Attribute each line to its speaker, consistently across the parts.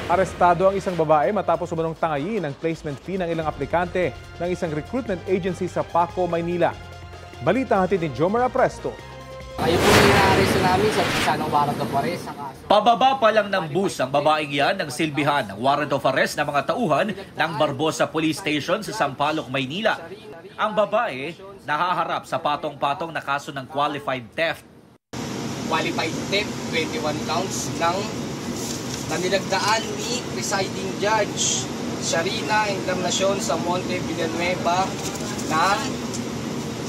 Speaker 1: Arestado ang isang babae matapos umanong tangayin ang placement fee ng ilang aplikante ng isang recruitment agency sa Paco, Maynila. Balita hatid ni Jomer Apresto.
Speaker 2: Ayun po yung na-arresto namin sa pisa ng warrant of arrest.
Speaker 3: Pababa pa lang ng bus ang babaeng yan ng silbihan ng warrant of arrest ng mga tauhan ng Barbosa Police Station sa Sampaloc, Maynila. Ang babae nahaharap sa patong-patong na kaso ng qualified theft.
Speaker 2: Qualified theft, 21 counts ng nanilagdaan ni presiding judge Sharina Encarnacion sa Monte Villanueva ng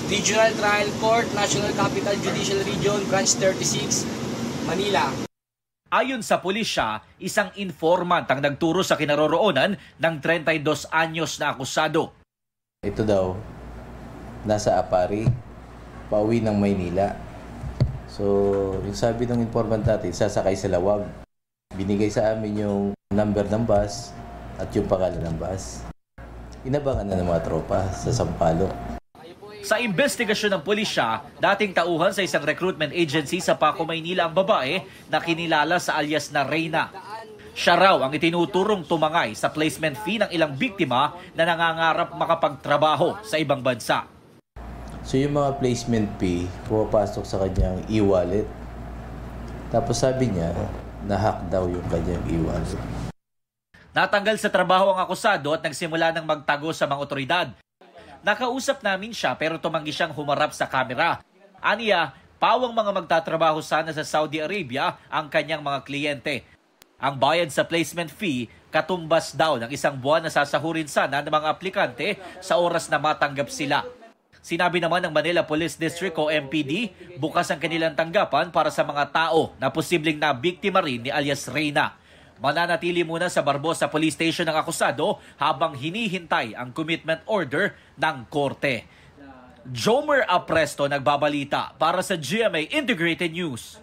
Speaker 2: Regional Trial Court, National Capital Judicial Region, Branch 36, Manila.
Speaker 3: Ayon sa pulisya, isang informant ang nagturo sa kinaroroonan ng 32 anyos na akusado.
Speaker 4: Ito daw, nasa Apari, pauwi ng Maynila. So, yung sabi ng informant natin, sasakay sa Lawag. Binigay sa amin yung number ng bus at yung pangalan ng bus. Inabangan na ng mga tropa sa Sampaloc.
Speaker 3: Sa investigasyon ng pulisya, dating tauhan sa isang recruitment agency sa Paco, Maynila ang babae na kinilala sa alias na Reyna. Siya raw ang itinuturong tumangay sa placement fee ng ilang biktima na nangangarap makapagtrabaho sa ibang bansa.
Speaker 4: So yung mga placement fee, pumapasok sa kanyang e-wallet. Tapos sabi niya, na-hack daw yung kanyang e-wallet.
Speaker 3: Natanggal sa trabaho ang akusado at nagsimula ng magtago sa mga otoridad. Nakausap namin siya pero tumanggi siyang humarap sa kamera. Aniya, pawang mga magtatrabaho sana sa Saudi Arabia ang kanyang mga kliyente. Ang bayad sa placement fee, katumbas daw ng isang buwan na sasahurin sana ng mga aplikante sa oras na matanggap sila. Sinabi naman ng Manila Police District o MPD, bukas ang kanilang tanggapan para sa mga tao na posibleng nabiktima rin ni alias Reyna. Mananatili muna sa Barbosa Police Station ang akusado habang hinihintay ang commitment order ng korte. Jomer Apresto nagbabalita para sa GMA Integrated News.